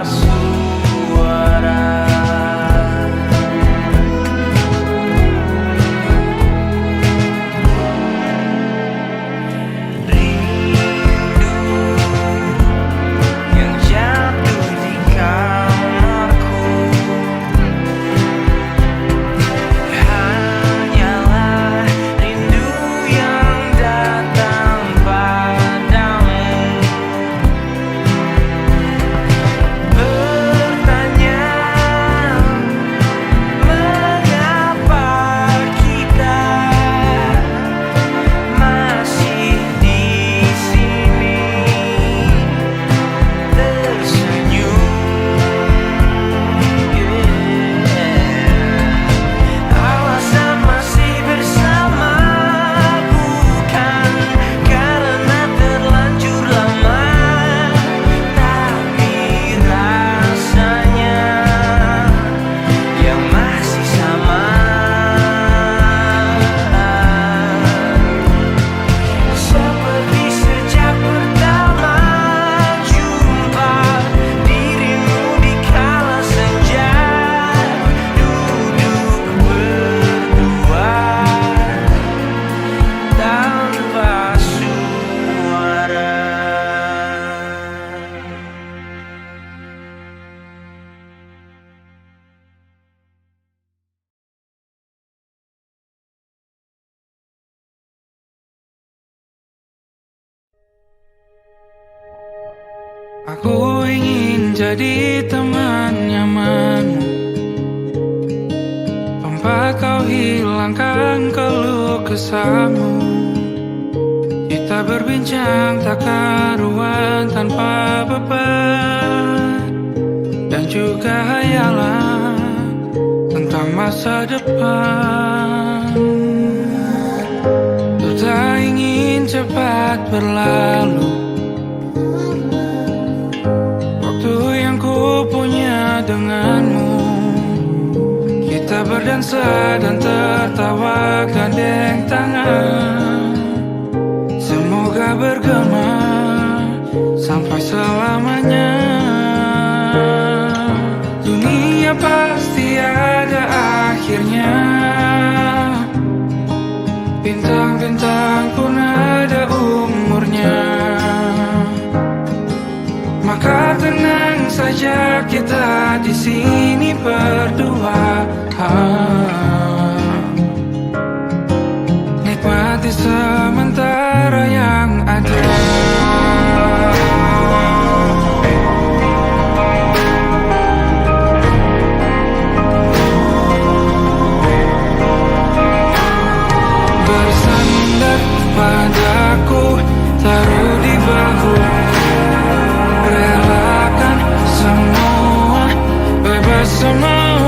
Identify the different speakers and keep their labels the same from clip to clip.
Speaker 1: suara. Rindu yang jatuh di kamarku hanyalah rindu yang datang padamu. Bertanya mengapa kita masih di sini tersenyum. Alasan masih bersama bukan karena terlanjur lama, tapi rasanya yang masih sama. Seperti sejak pertama jumpa dirimu di kala senja, duduk berdua tanpa suara. Aku ingin jadi teman nyamanmu, tempat kau hilangkan keluh kesahmu. Kita berbincang tak karuan tanpa beban, dan juga hayalan tentang masa depan. Ku tak ingin cepat berlalu waktu yang ku punya denganmu. Kita berdansa dan tertawa gandeng tangan, semoga bergema sampai selamanya. Dunia pasti ada akhirnya, bintang-bintang pun ada umurnya. Maka tenang saja kita di sini berdua, nikmati sementara yang ada. Bersandar padaku, taruh di bahu, relakan semua, bebas semua.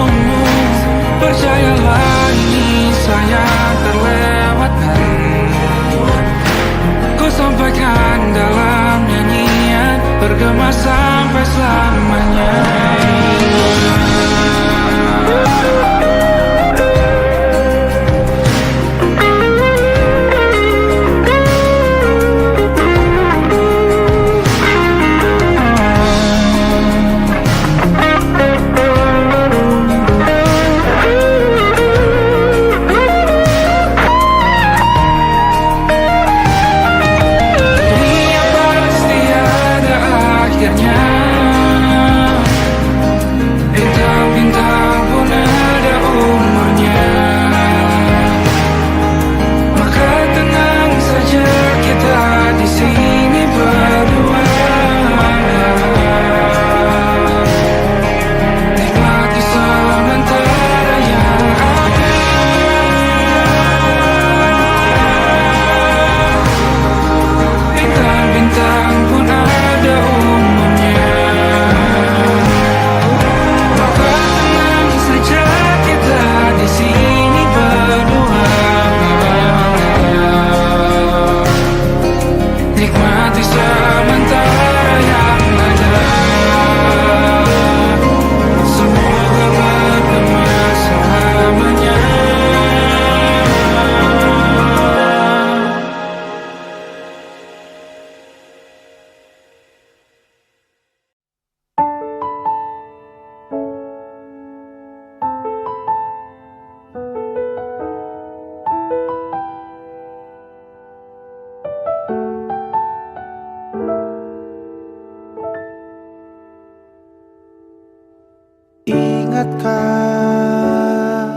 Speaker 2: ingatkah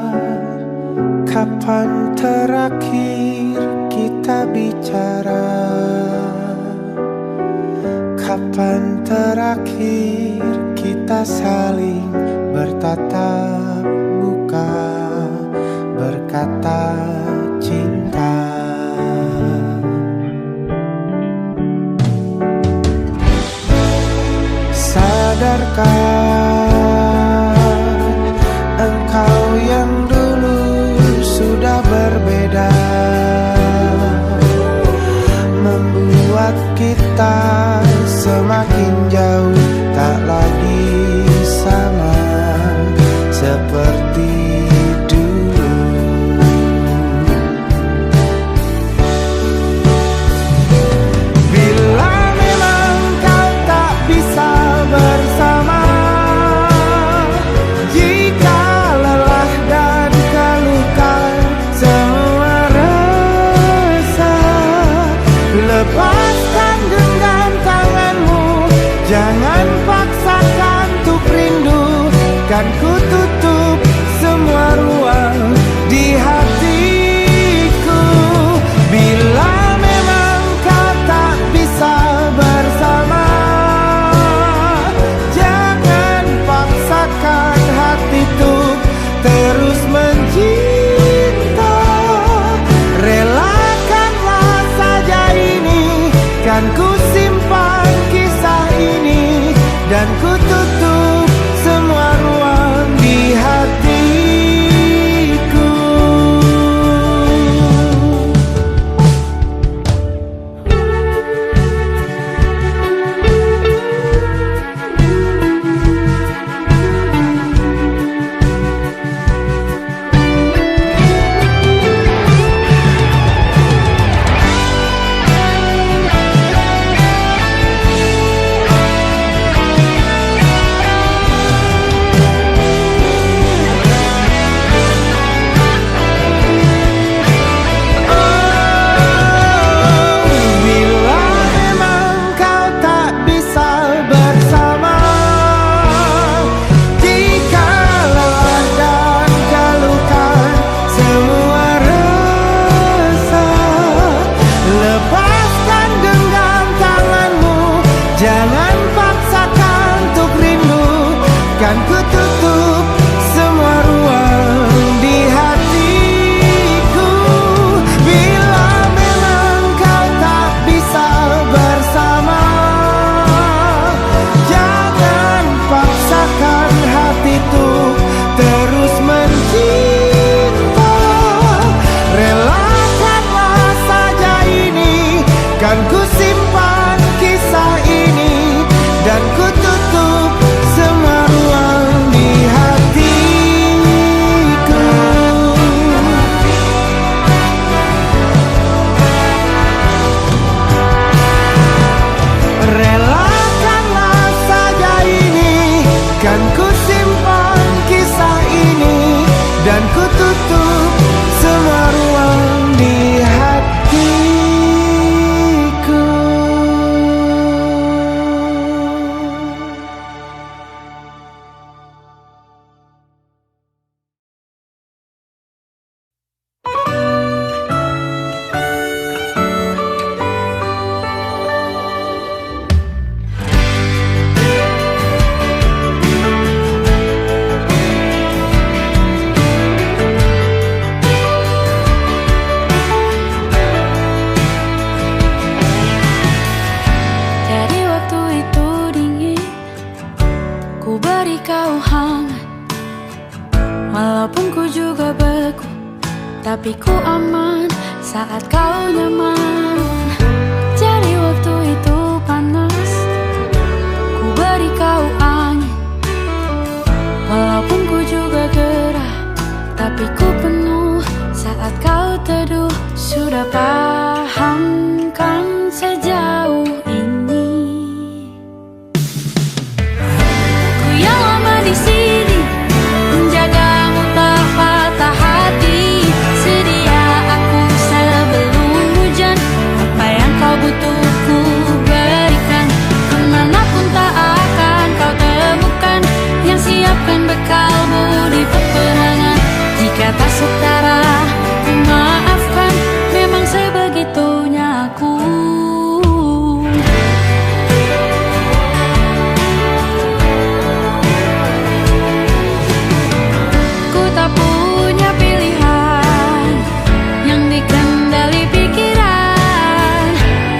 Speaker 2: kapan terakhir kita bicara? Kapan terakhir kita saling bertatap muka, berkata cinta? Sadarkah engkau yang dulu sudah berbeda, membuat kita semakin jauh, tak lagi sama seperti dulu. Bila memang kau tak bisa bersama, jika lelah dan keluhkan semua resah, lepaskan genggam tanganmu, jangan paksakan untuk rindu. Kan ku tutup semua ruang di hatiku. Bila memang kau tak bisa bersama, jangan paksakan hati untuk terus mencinta. Relakanlah saja ini, kan ku simpan kisah ini, dan ku tutup semua ruang di hatiku. Jangan paksakan untuk rindu, kan ku tutup semua ruang di hatiku. Bila memang kau tak bisa bersama, jangan paksakan hati untuk terus mencinta. Relakanlah saja ini, kan ku simpan kisah ini, dan ku tutup semua ruang di hatiku. Relakanlah saja ini, kan ku simpan kisah ini, dan ku tutup semua ruang di hatiku.
Speaker 3: Jadi waktu itu dingin, ku beri kau hangat. Walaupun ku juga beku, tapi ku aman saat kau nyaman. Jadi waktu itu panas, ku beri kau angin. Walaupun ku juga gerah, tapi ku penuh saat kau teduh. Sudah paham kan sejauh ini, ku yang lama di sini menjagamu tak patah hati. Sedia aku sebelum hujan Jika tak setara, ku maafkan. Memang sebegitunya aku. Ku tak punya pilihan yang dikendali pikiran.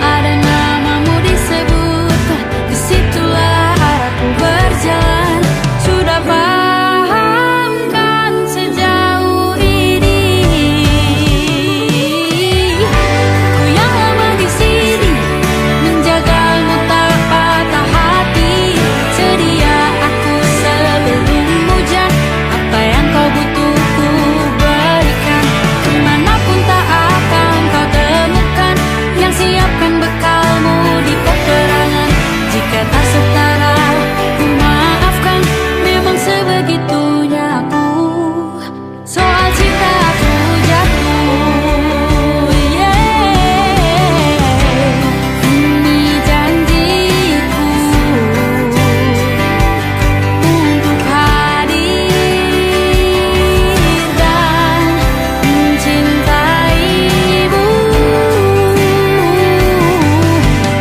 Speaker 3: Ada namamu disebutkan, disitulah arahku berjalan. Sudah pahamkan sejauh ini. Ku yang lama di sini, menjagamu tak patah hati. Sedia aku sebelum hujan, apa yang kau butuh ku berikan. Kemanapun tak akan kau temukan, yang siapkan bekalmu di peperangan. Jika tak setara, ku maafkan. Memang sebegitunya aku. Soal cinta aku jatuh, ini janjiku untuk hadir dan mencintaimu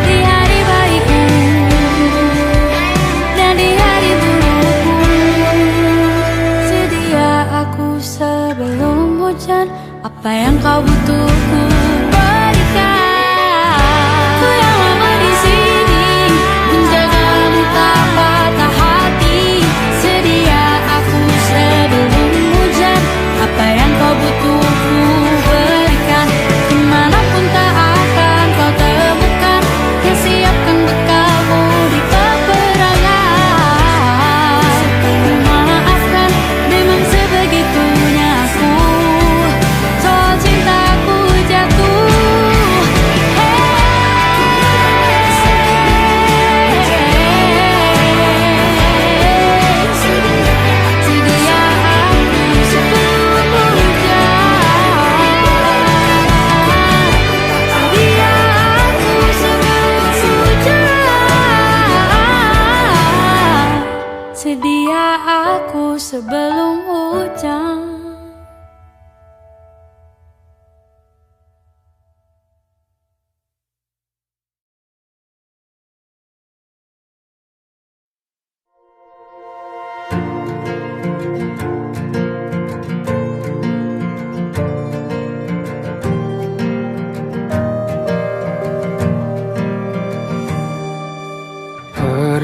Speaker 3: di hari baikku dan di hari burukku. Sedia aku sebelum hujan, apa yang kau butuh ku berikan. Ku yang lama di sini, menjagamu tak patah hati. Sedia aku sebelum hujan, apa yang kau butuh ku berikan. Kemanapun tak akan kau temukan, yang siapkan bekalmu di peperangan. Ku maafkan, memang sebegitunya aku. Soal cintaku jatuh, sedia aku sebelum hujan. Sedia aku sebelum hujan. Sedia aku sebelum hujan.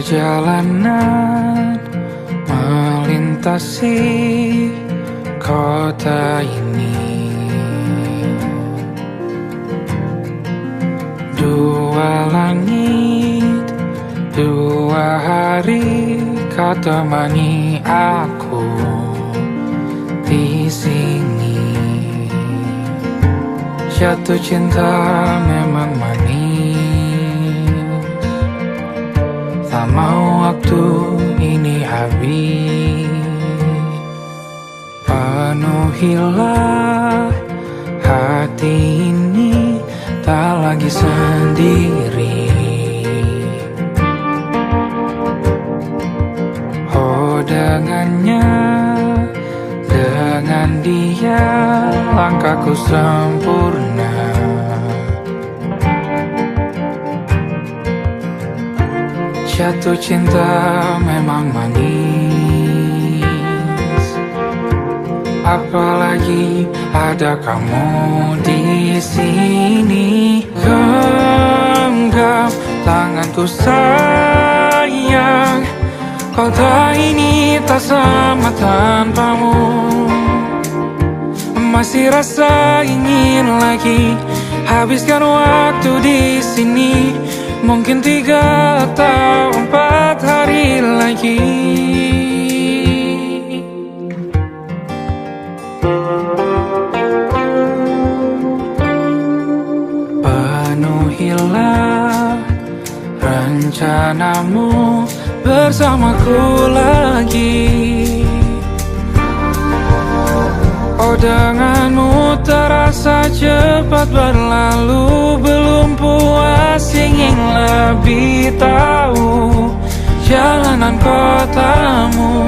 Speaker 1: Perjalanan melintasi kota ini, dua langit, dua hari kau temani aku di sini. Jatuh cinta memang manis, tak mau waktu ini habis. Penuhilah hati ini, tak lagi sendiri. Oh dengannya, dengan dia langkahku sempurna. Jatuh cinta memang manis, apalagi ada kamu di sini. Genggam tanganku sayang, kau tak ini tak sama tanpamu. Masih rasa ingin lagi habiskan waktu di sini. Mungkin 3 atau 4 hari lagi. Penuhilah rencanamu bersamaku lagi. Oh denganmu terasa cepat berlalu, belum puas ingin lebih tahu jalanan kotamu.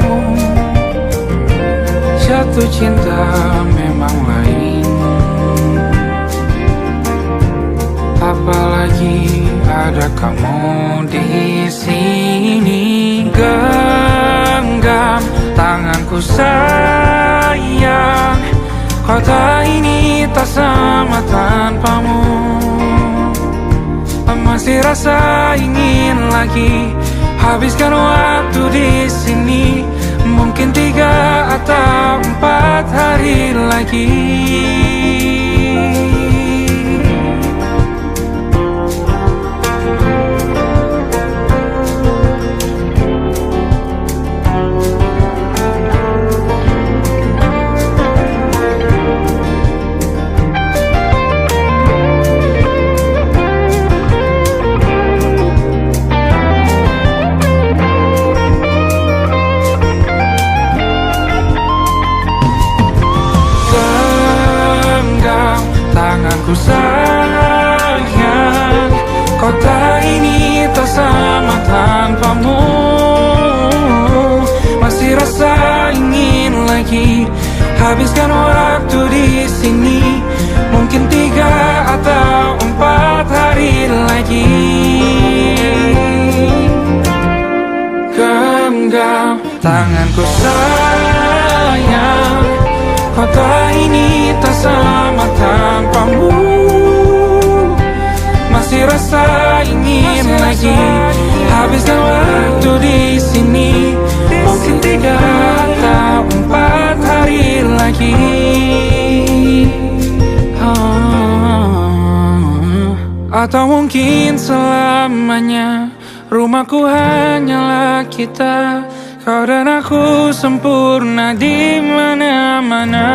Speaker 1: waktu cinta memang lain. Apalagi ada kamu di sini. Genggam tanganku sayang, kota ini tak sama tanpamu. Masih rasa ingin lagi habiskan waktu di sini. Mungkin 3 atau 4 hari lagi. Tanganku sayang, kota ini tak sama tanpamu. Masih rasa ingin lagi habiskan waktu di sini. Mungkin 3 atau 4 hari lagi. Genggam tanganku sayang, kota ini tak sama tanpamu. Masih rasa ingin lagi habiskan waktu di sini. Mungkin 3 atau 4 hari lagi. Atau mungkin selamanya. Rumahku hanyalah kita, kau dan aku sempurna di mana-mana.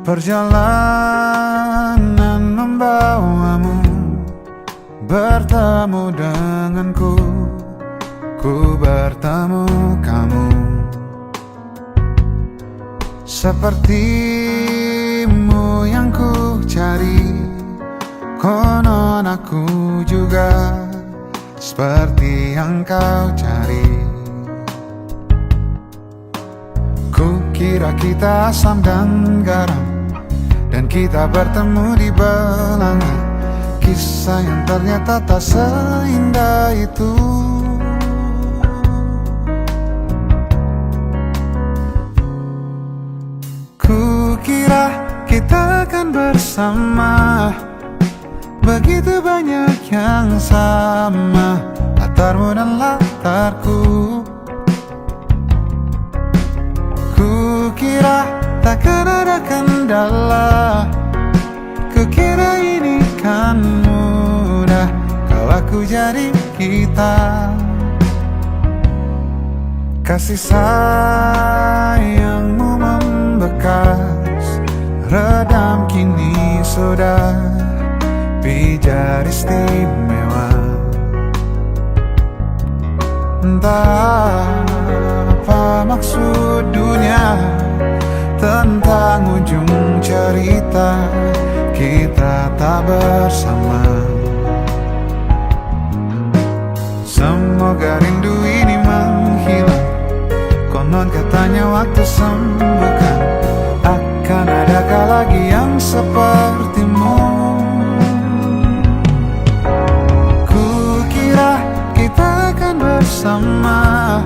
Speaker 2: Perjalanan membawamu bertemu denganku, ku bertemu kamu. Sepertimu yang ku cari, konon aku juga seperti yang kau cari. Ku kira kita asam dan garam, dan kita bertemu di belanga. Kisah yang ternyata tak seindah itu. Ku kira kita akan bersama, begitu banyak yang sama, latarmu dan latarku. Ku kira takkan ada kendala, ku kira ini kan mudah kalau aku jadi kita. Kasih sayangmu membekas, redam kini sudah pijar istimewa. Entah apa maksud dunia tentang ujung cerita kita tak bersama. Semoga rindu ini menghilang, konon katanya waktu sembuhkan. Akan adakah lagi yang sepertimu? Ku kira kita akan bersama,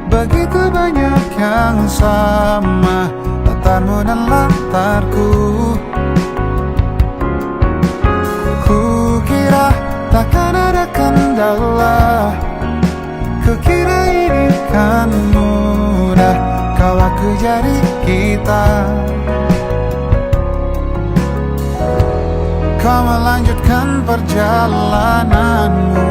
Speaker 2: begitu banyak yang sama, latarmu dan latarku. Ku kira takkan ada kendala, ku kira ini kan mudah kalau aku jadi kita. Kau melanjutkan perjalananmu,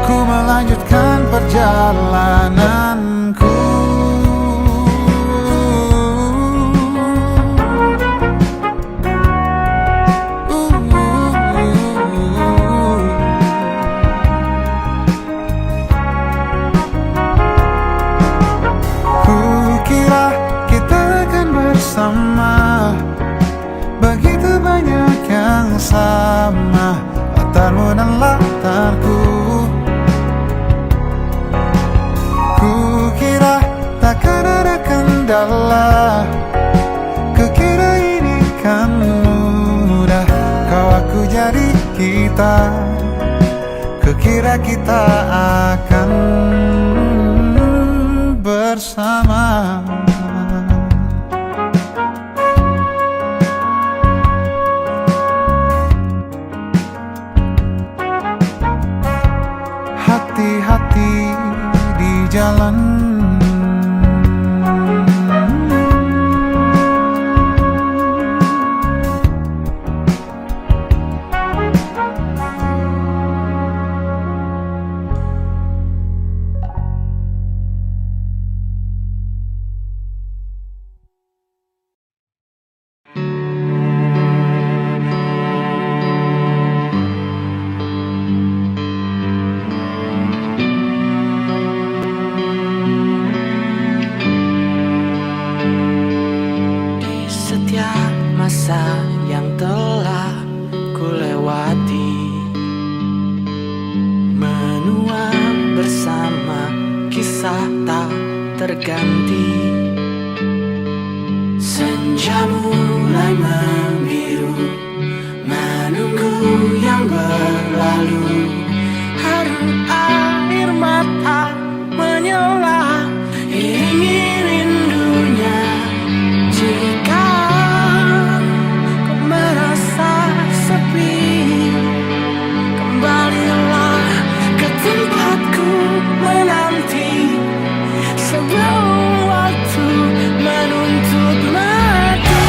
Speaker 2: ku melanjutkan perjalananku. Ku kira kita akan bersama, begitu banyak yang sama, latarmu dan latarku. Ku kira takkan ada kendala, ku kira ini kan mudah kau aku jadi kita. Ku kira kita akan bersama. Hati-hati di jalan.
Speaker 4: Masa yang telah ku lewati, menua bersama kisah tak terganti. Senja mulai membiru, menunggu yang berlalu. Haru air mata menyela, iringi rindunya. Jika kembalilah ke tempatku menanti, sebelum waktu menuntut mati.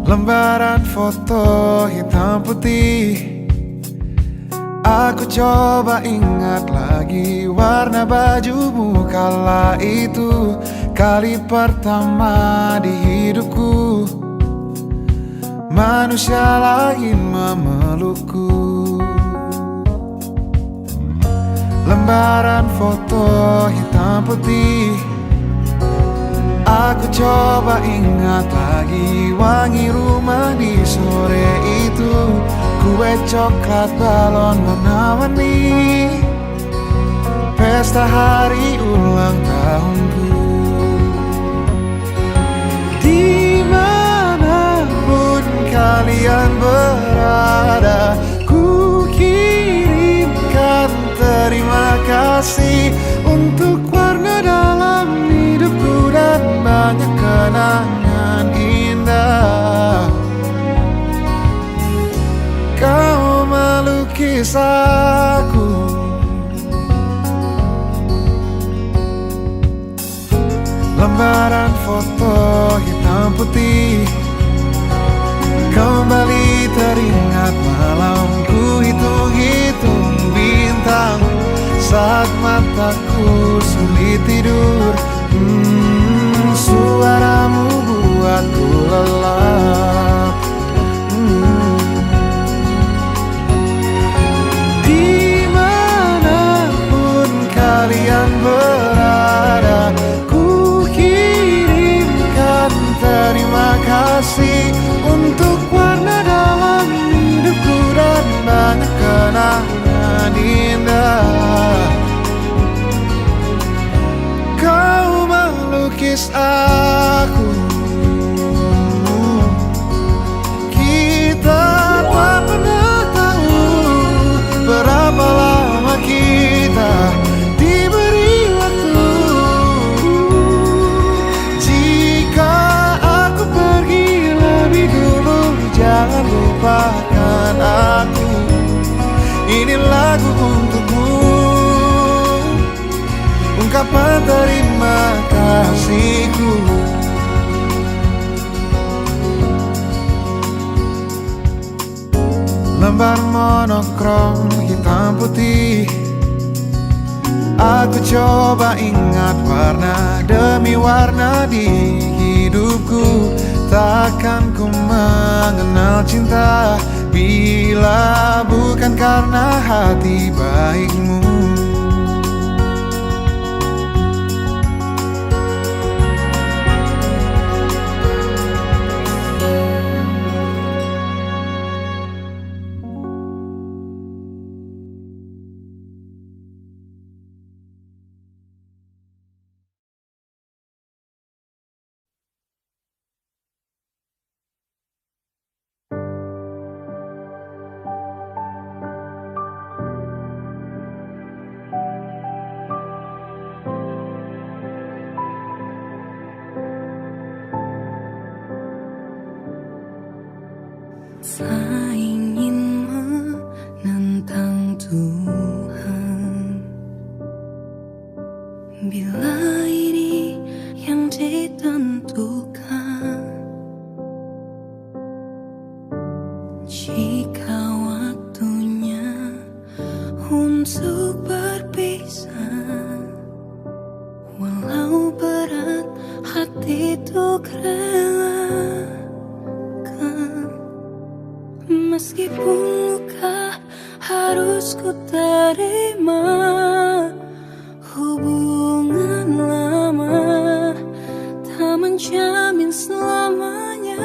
Speaker 2: Lembaran foto hitam putih. Aku coba ingat lagi warna bajumu kala itu, kali pertama di hidupku manusia lain memelukku. Lembaran foto hitam putih. Aku coba ingat lagi wangi rumah di sore itu, kue coklat balon warna-warni, pesta hari ulang tahunku. Dimanapun kalian berada, ku kirimkan terima kasih untuk warna dalam hidupku dan banyak kenangan indah. Kau melukis aku, lembaran foto hitam putih. Kembali teringat malamku hitung-hitung bintang saat mataku sulit tidur. Suaramu buatku lelap. Dimanapun kalian berada, ku kirimkan terima kasih untuk warna dalam hidupku dan banyak kenangan indah. Kau melukis aku, kita tak pernah tahu berapa lama kita diberi waktu. Jika aku pergi lebih dulu, jangan lupakan aku. Ini lagu untukmu, ungkapan terima kasihku. Lembar monokrom hitam putih. Aku coba ingat warna demi warna di hidupku. Takkan ku mengenal cinta bila bukan karena hati baikmu.
Speaker 3: Tak ingin menentang Tuhan bila ini yang ditentukan. Jika waktunya untuk berpisah, walau berat hati itu relakan. Meskipun luka harus ku terima, hubungan lama tak menjamin selamanya.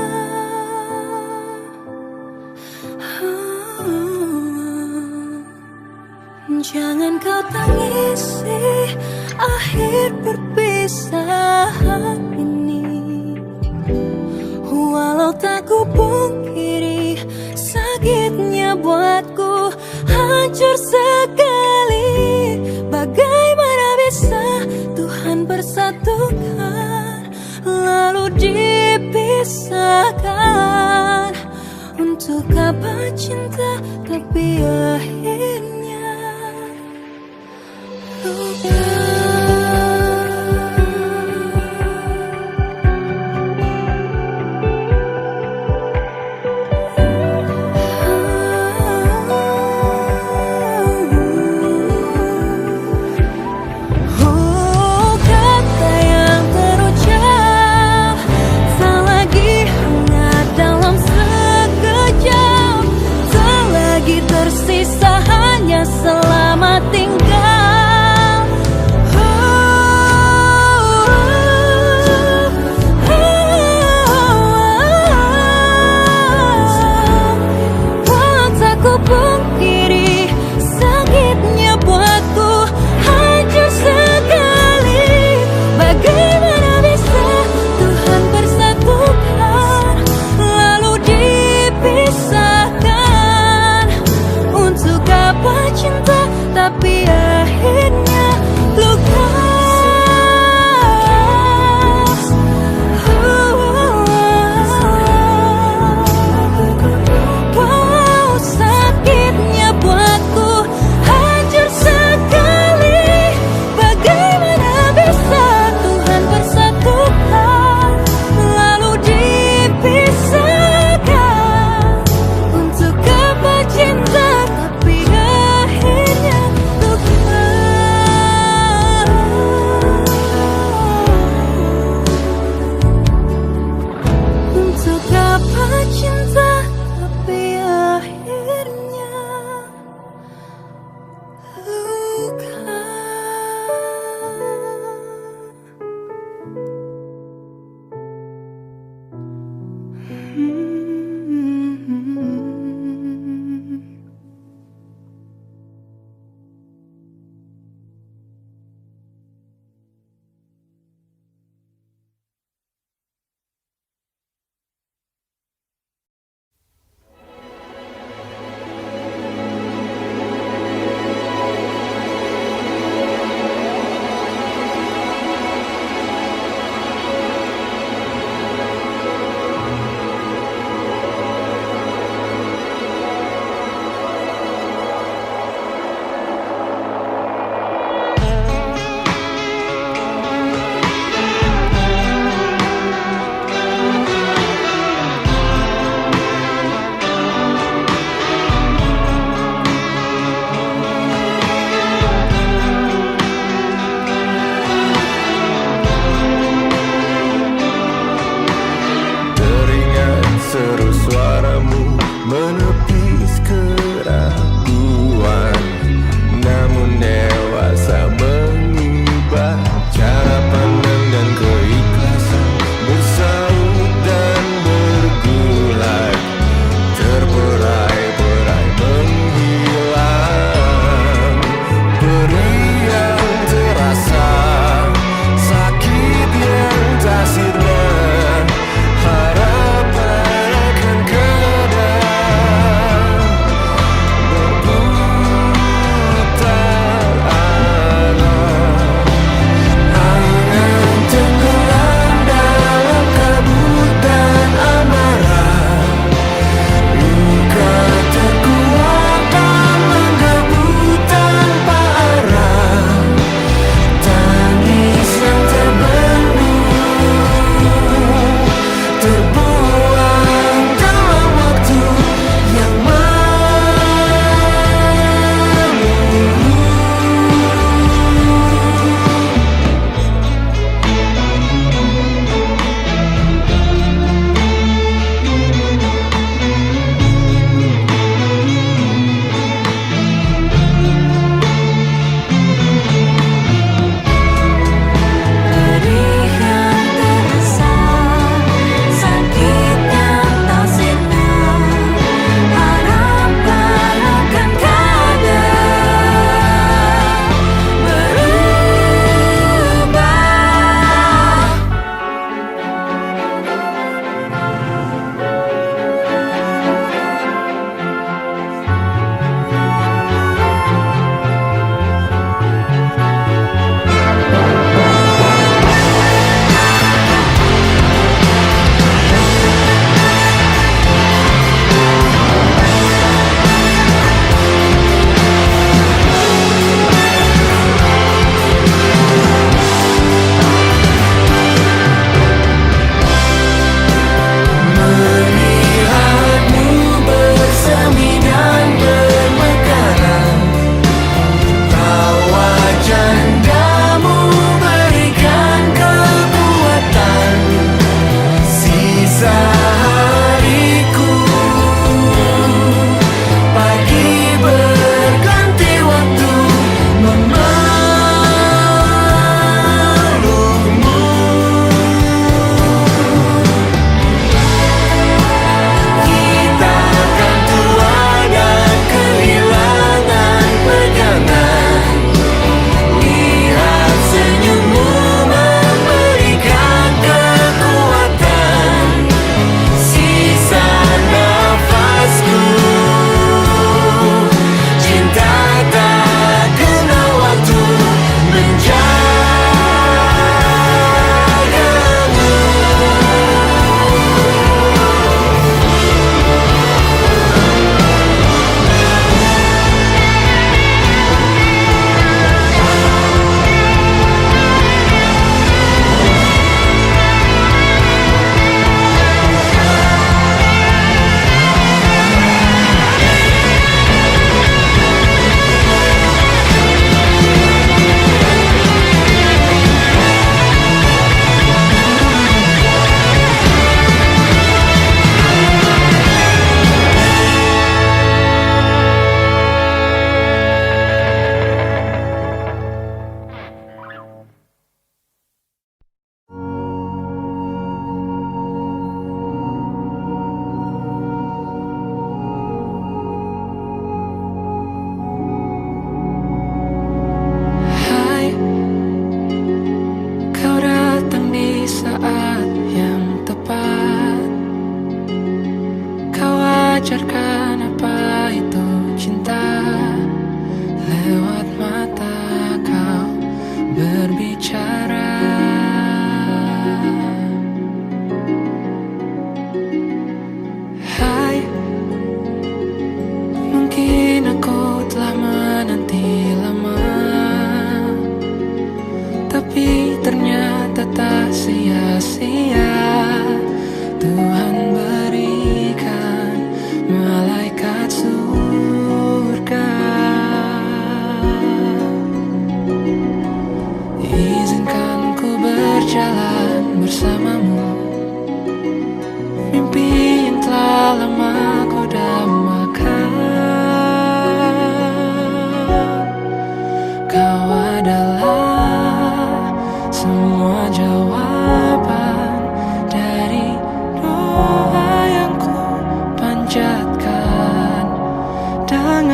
Speaker 3: Jangan kau tangisi akhir perpisahan ini, walau tak ku pungkiri sakitnya buatku hancur sekali. Bagaimana bisa Tuhan persatukan lalu dipisahkan? Untuk apa cinta tapi akhirnya luka. tersisa hanya selamat tinggal. Walau tak ku pungkiri, sakitnya buatku hancur sekali. Bagaimana bisa Tuhan bersatukan lalu dipisahkan? Untuk apa cinta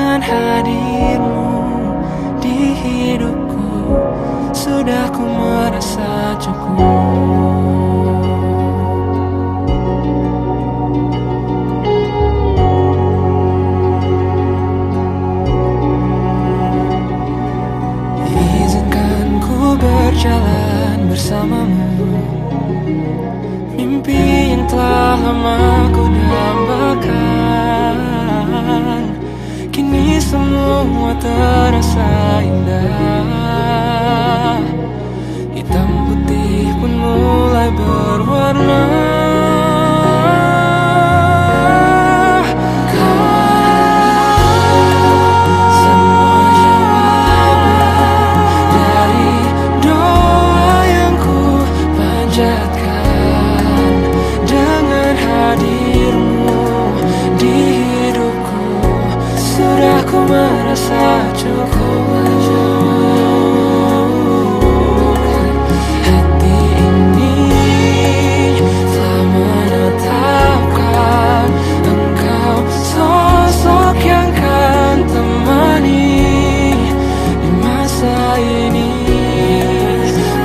Speaker 4: Dengan hadirmu di hidupku, sudah ku merasa cukup. Izinkan ku berjalan bersamamu, mimpi yang telah lama ku dambakan, kini semua terasa indah. Hitam putih pun mulai berwarna. Merasa cukup. Hati ini telah menetapkan engkau, sosok yang kan temani di masa ini,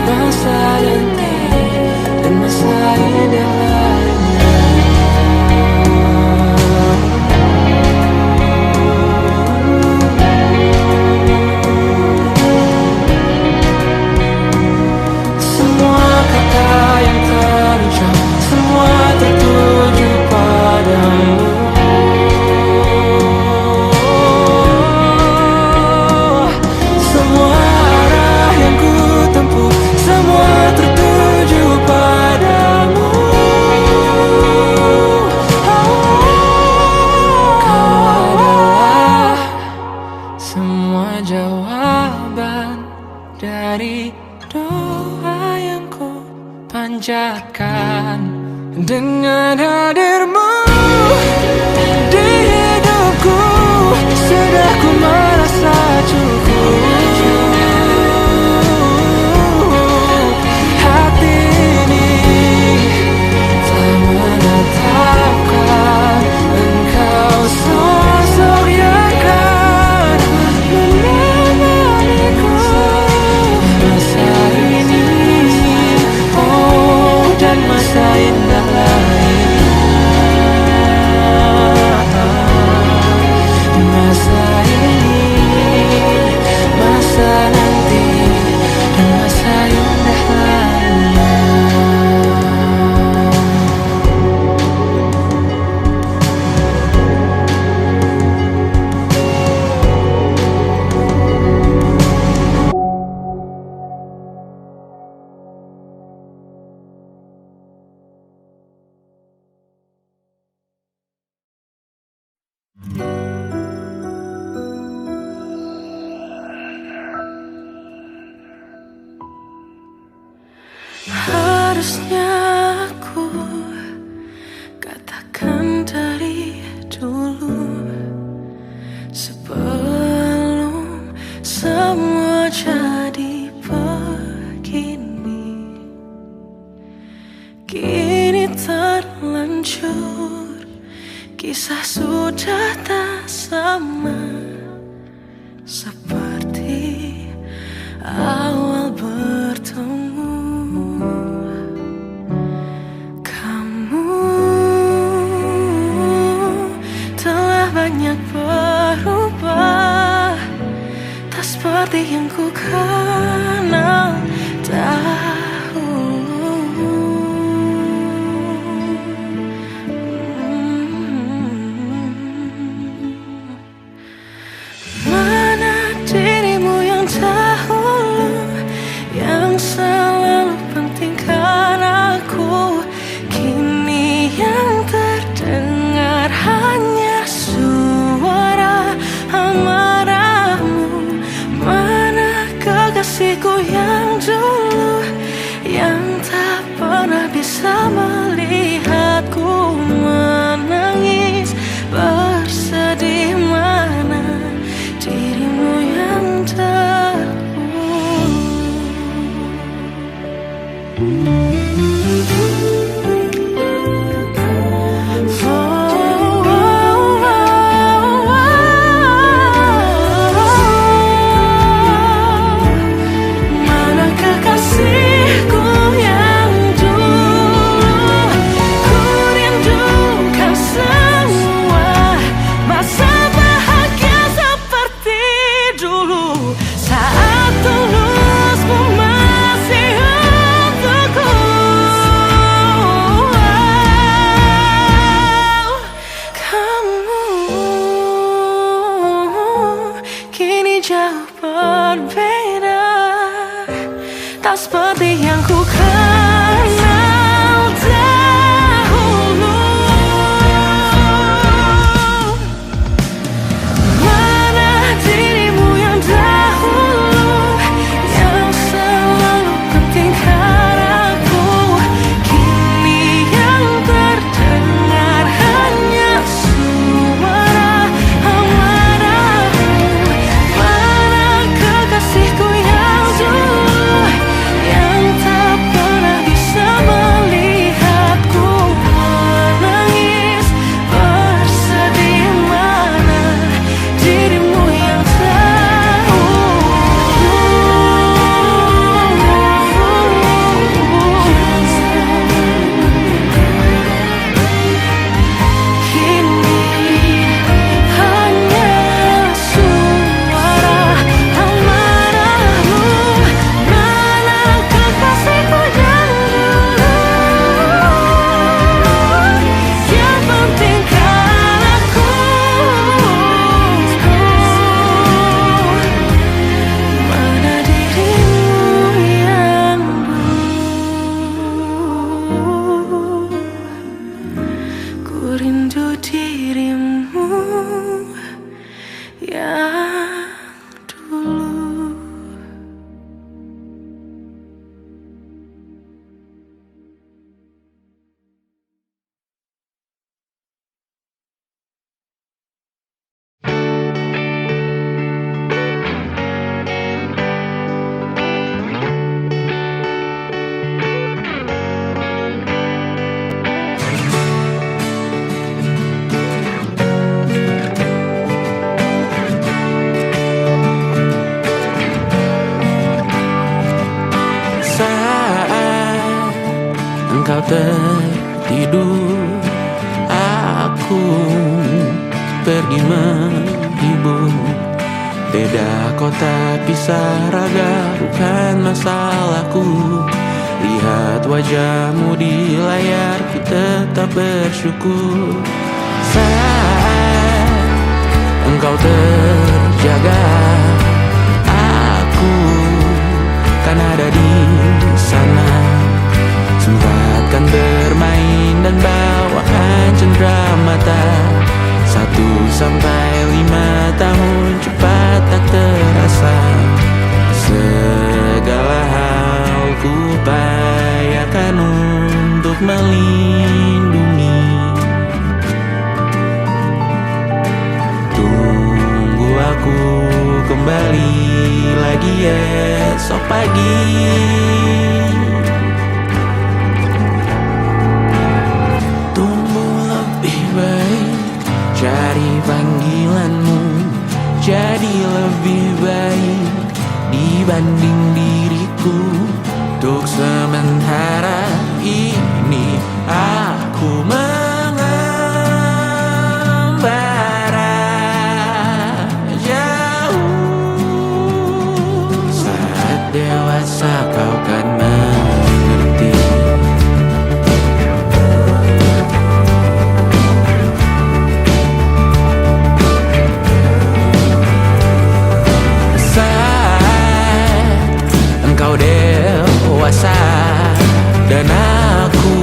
Speaker 4: masa nanti, dan masa indah lainnya. Tertuju padamu, semua arah yang ku tempuh, semua tertuju padamu. Kau adalah semua jawaban dari doa yang ku panjatkan. Dengan hadirmu di hidupku, sudah ku merasa cukup. Hati ini telah menetapkan engkau, sosok yang kan menemaniku masa ini, oh, dan masa indah lainnya. Masa ini, masa nanti, dan masa indah lainnya. Harusnya aku katakan dari dulu, sebelum semua jadi begini. Kini terlanjur, kisah sudah tak sama seperti awal bertemu. Banyak berubah, tak seperti yang ku kenal dahulu. Mana dirimu yang dahulu, yang selalu pentingkan aku, kini yang terdengar hanya suara amarahmu. Mana tak seperti yang ku kenal dahulu. Mana dirimu yang dahulu, yang selalu pentingkan aku. Kini yang terdengar hanya suara amarahmu. Mana kekasihku yang dulu, yang tak pernah bisa melihatku menangis bersedih. Mana dirimu yang tahu. Kini hanya suara amarahmu. Mana kekasihku yang dulu, yang pentingkan aku. Mana dirimu yang dulu, ku rindu dirimu yang dulu.
Speaker 5: Saat engkau tertidur, aku pergi menghibur. Beda kota pisah raga bukan masalahku. Lihat wajahmu di layar, ku tetap bersyukur. Saat engkau terjaga, aku kan ada di sana. Sempatkan bermain dan bawakan cenderamata. 1-5 tahun cepat tak terasa. Segala hal ku upayakan untuk melindungi. Tunggu aku kembali lagi esok pagi. Tumbuh lebih baik, cari panggilanmu. Jadi lebih baik dibanding diriku. Untuk sementara ini aku mengembara jauh. Saat dewasa kau kan mengerti. Saat engkau dewasa dan aku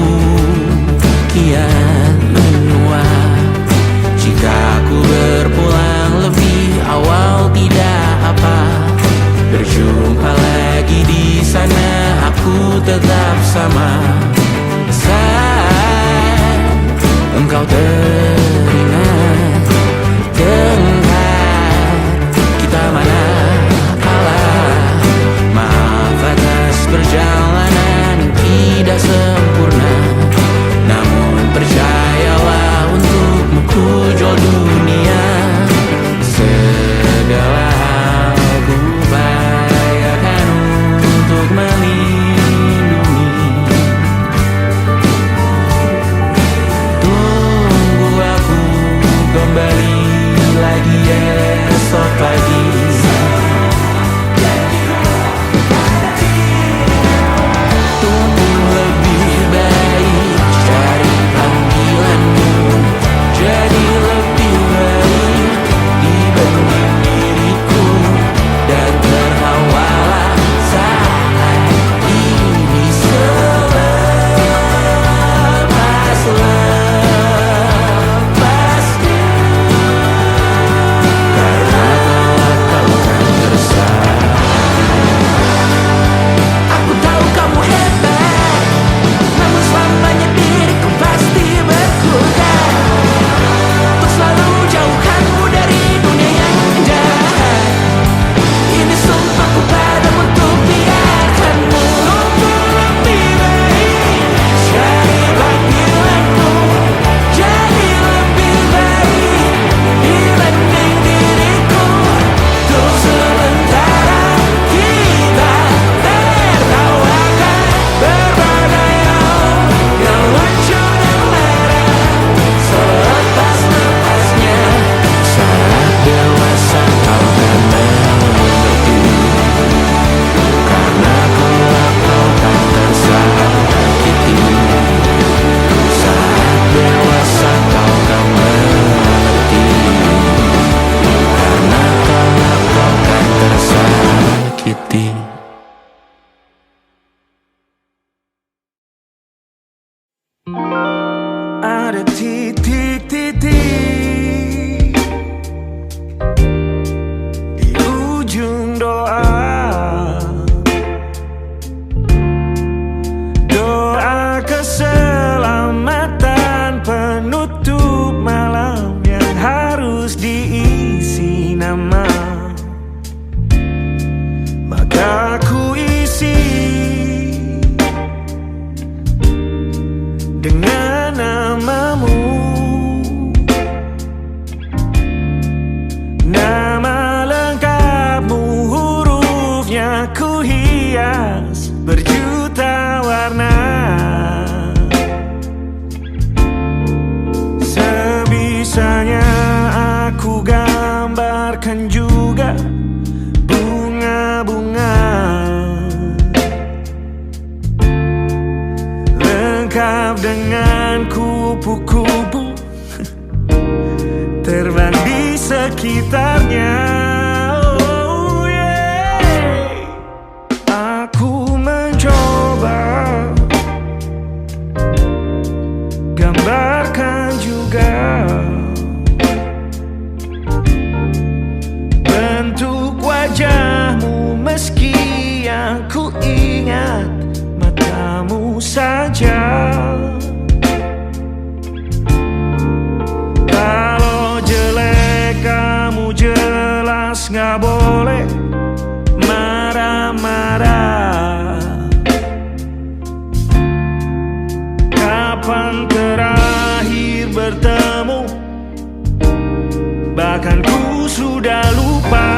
Speaker 5: kian menua. Jika aku berpulang lebih awal tidak apa. Berjumpa lagi di sana. juga bunga-bunga, lengkap dengan kupu-kupu terbang di sekitarnya. Oh yeah. Aku mencoba gambarkan juga bentuk wajahmu, meski yang ku ingat matamu saja. Kalau jelek kamu jelas gak boleh marah-marah. Kapan terakhir bertemu, bahkan ku sudah lupa.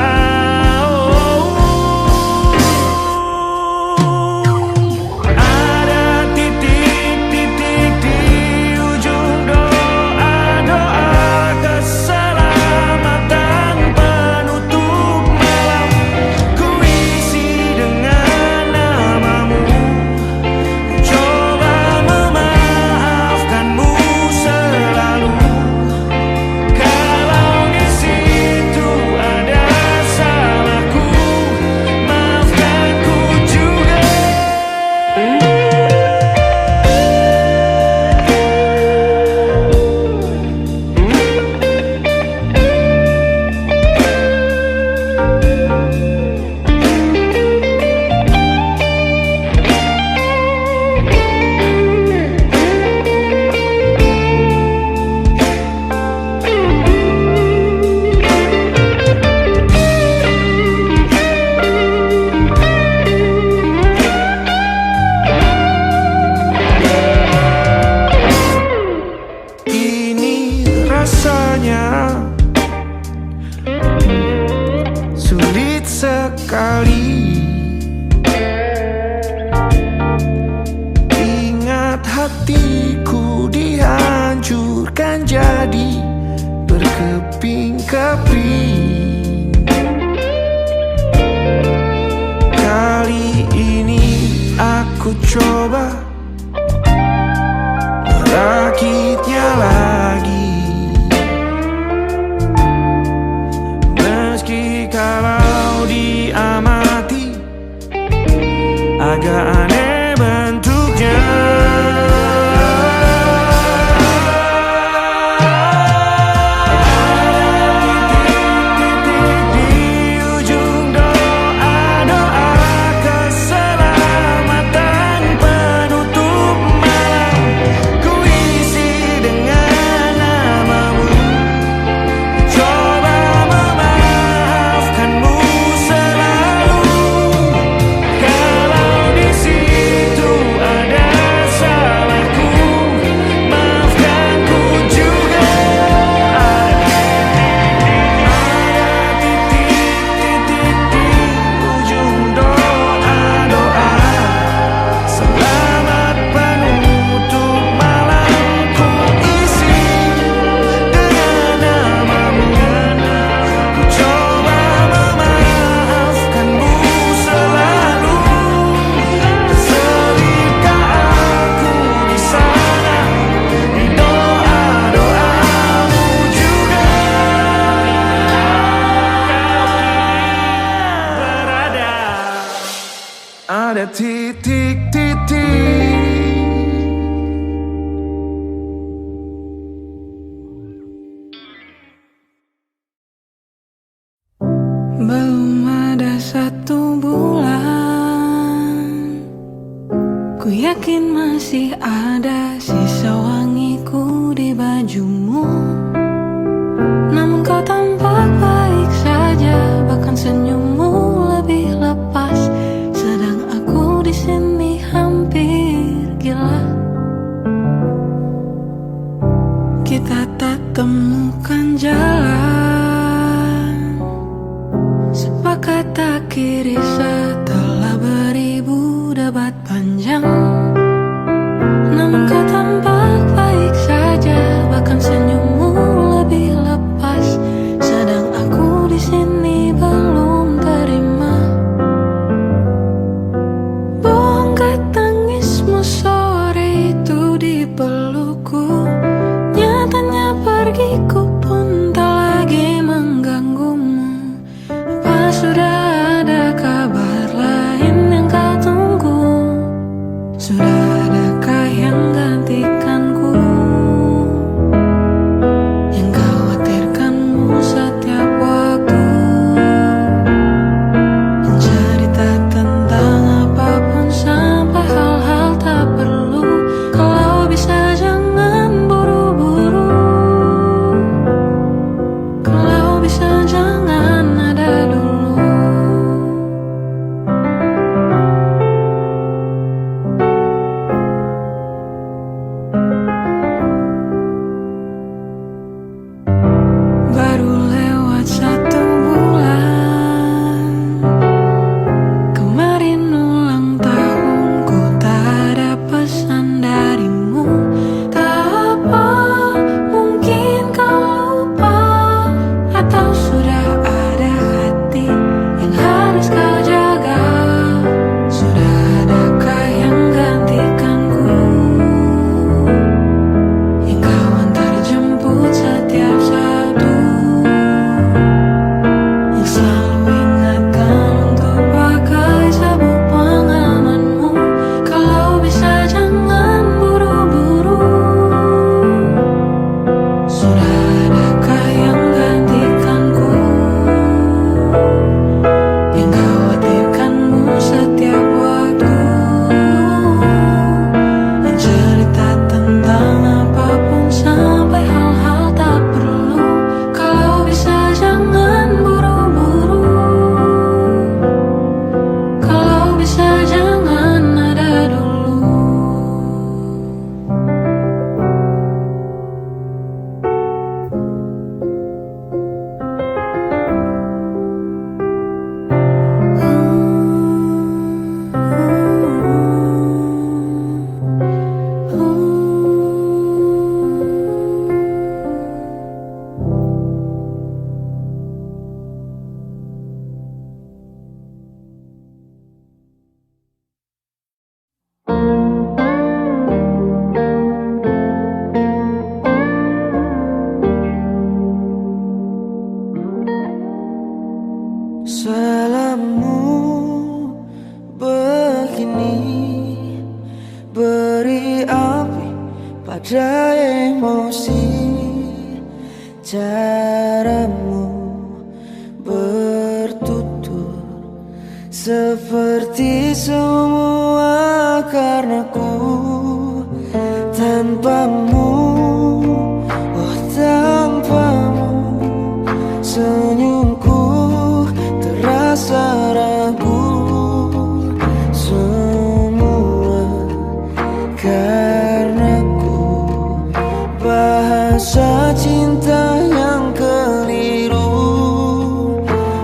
Speaker 5: Rasanya sulit sekali ingat hatiku dihancurkan jadi berkeping-keping. Kali ini aku coba merakitnya lagi. Kalau diamati agak aneh bentuknya. Titik-titik di ujung doa-doa keselamatan penutup malam, ku isi dengan namamu. Coba memaafkanmu selalu. Kalau di situ ada salahku, maafkanku juga. Ada titik-titik di ujung doa-doa, selamat penutup malam, ku isi dengan namamu. Ku coba memaafkanmu selalu. Terselipkah aku di sana, di doa-doamu juga. Berada ada titik-titik.
Speaker 3: Belum ada 1 bulan, ku yakin masih ada sisa wangiku di bajumu. Namun kau tampak baik saja, bahkan senyummu lebih lepas. Sedang aku di sini hampir gila. Kita tak temukan jalan, sepakat akhiri setelah beribu debat panjang. Namun kau tampak baik saja, bahkan senyummu lebih lepas. Sedang aku di sini
Speaker 5: Salahmu begini, beri api pada emosi. Caramu bertutur seperti semua karenaku. Tanpamu, oh tanpamu, senyumku terasa ragu. Semua karenaku, bahasa cinta yang keliru.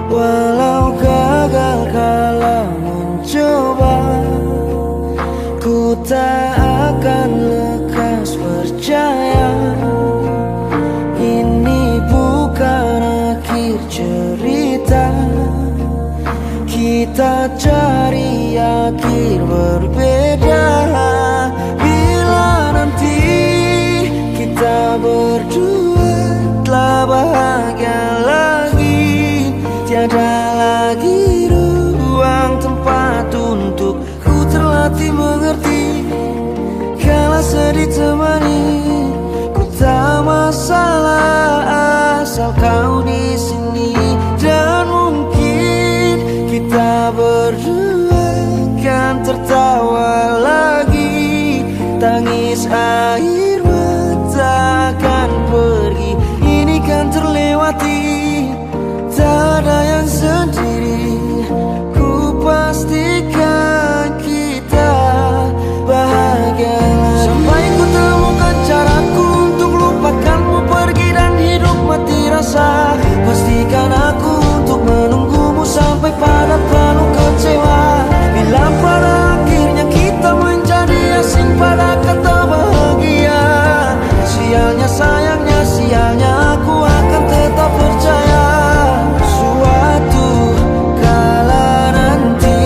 Speaker 5: Walau gagal kala mencoba, ku tak akan lekas percaya. Ini bukan akhir cerita, kita cari akhir berbeda. Bila nanti kita berdua telah bahagia lagi, tiada lagi ruang tempat untuk ku terlatih mengerti. Kala sedih temani, ku tak masalah asal kau di sini. Dan mungkin kita berdua kan tertawa lagi, tangis air mata akan pergi. Ini kan terlewati, tak ada yang sendiri. Ku pastikan kita bahagia lagi. Sampai ku temukan caraku untuk lupakanmu pergi dan hidup mati rasa. Pastikan aku untuk menunggumu sampai pada penuh kecewa. Bila pada akhirnya kita menjadi asing pada kata bahagia, sialnya sayangnya sialnya aku akan tetap percaya. Suatu kala nanti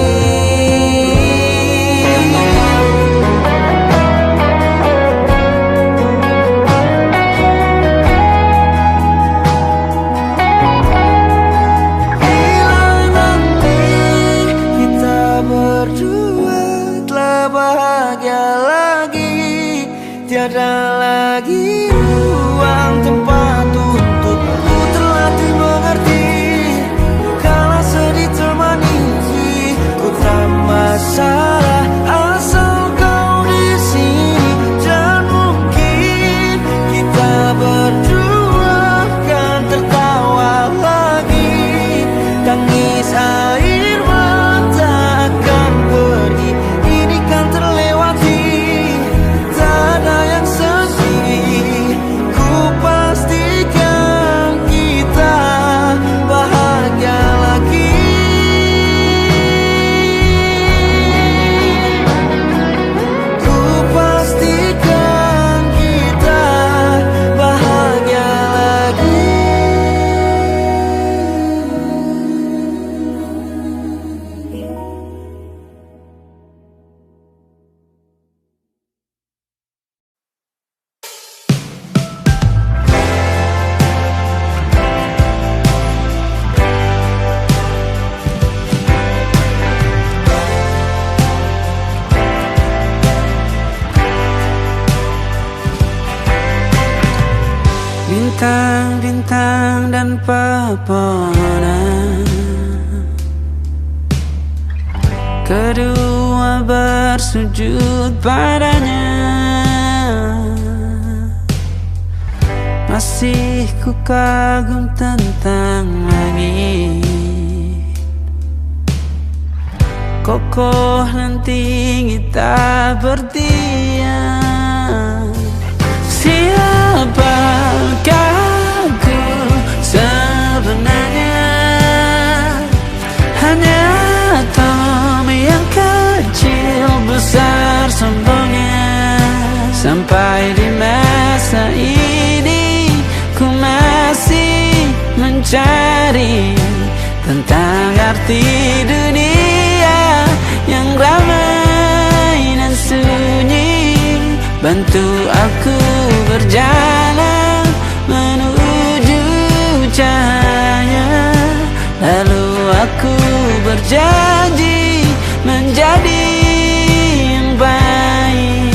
Speaker 5: tiada lagi ruang tempat untuk ku terlatih mengerti. Kala sedih temani, ku tak masalah asal kau di sini. Dan mungkin kita berdua kan tertawa lagi, tangis air mata akan pergi. Ini kan terlewati, pastikan kita bahagia lagi. Ku pastikan kita bahagia lagi. Bintang-bintang dan pepohonan, kedua bersujud padanya. Masih ku kagum tentang langit, kokoh dan tinggi tak berdiam. Siapakah aku sebenarnya? Hanya Tom yang kecil besar sombongnya. Sampai di masa ini ku masih mencari tentang arti dunia yang ramai dan sunyi. Bantu aku berjalan menuju cahaya, lalu aku berjanji menjadi yang baik.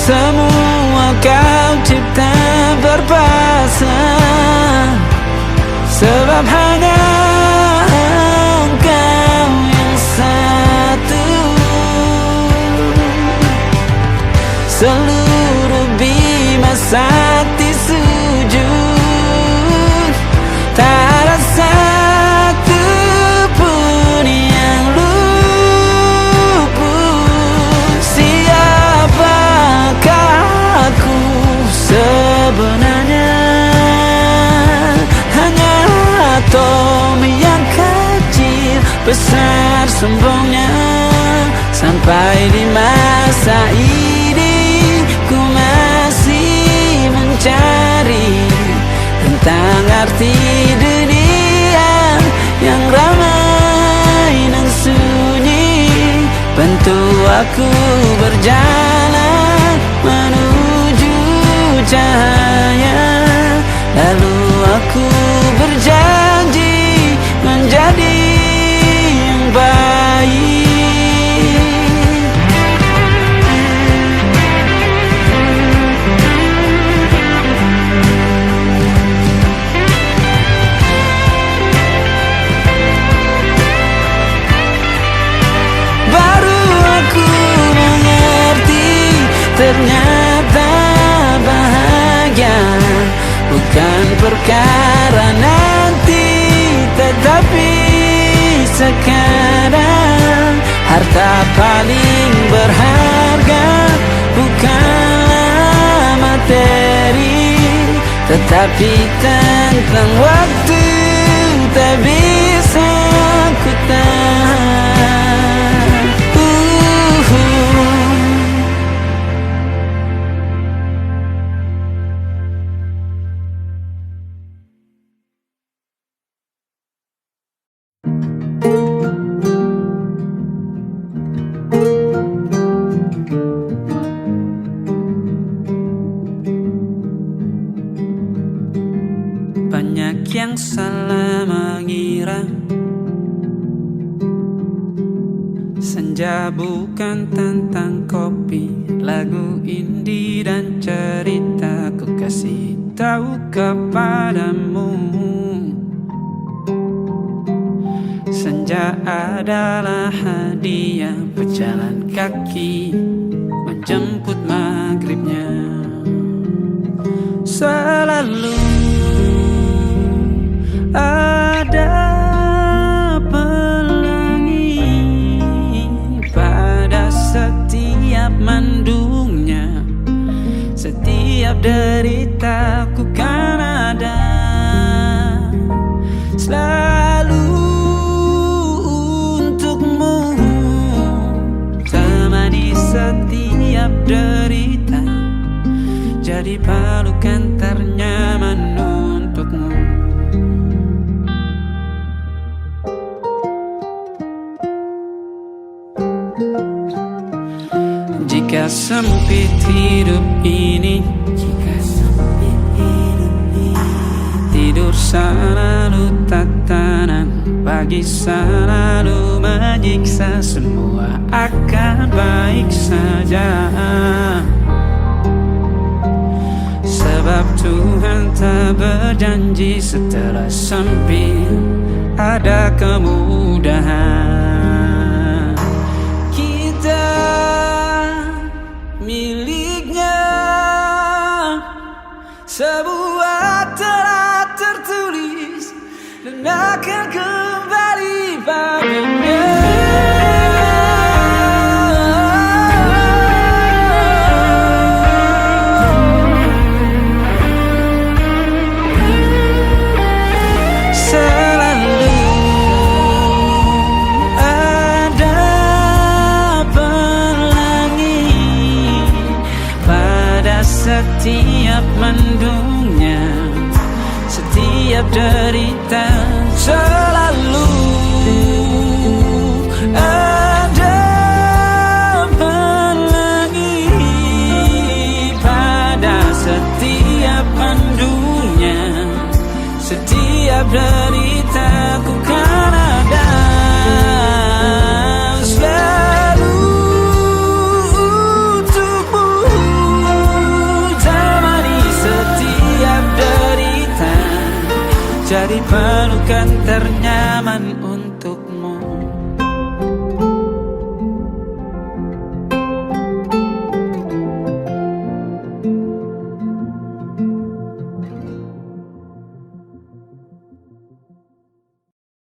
Speaker 5: Semua kau cipta berpasang, sebab hanya engkau yang satu. Seluruh bima sakti sujud, tak ada satu pun yang luput. Siapakah aku sebenarnya? Hanya atom yang kecil, besar sombongnya. Sampai di masa ini ku masih mencari tentang arti dunia yang ramai dan sunyi. Bantu aku berjalan menuju cahaya, lalu aku berjanji menjadi yang baik. Baru aku mengerti, ternyata bahagia bukan perkara nanti, tetapi sekarang. Harta paling berharga bukanlah materi, tetapi tentang waktu tak bisa ku tahan. Banyak yang salah mengira senja bukan tentang kopi, lagu indie dan cerita. Ku kasih tahu kepadamu, senja adalah hadiah pejalan kaki menjemput maghribnya. Selalu ada pelangi pada setiap mendungnya. Setiap derita ku kan ada selalu untukmu, temani setiap derita, jadi pelukan ternyaman untukmu. Jika sempit hidup ini, tidur selalu tatanan, pagi selalu menyiksa, semua akan baik saja. Sebab Tuhan tak berjanji setelah sempit ada kemudahan. Kita miliknya, sebuah telah tertulis dan akan kembali padanya. Setiap mendungnya, setiap derita, jadi pelukan ternyaman untukku.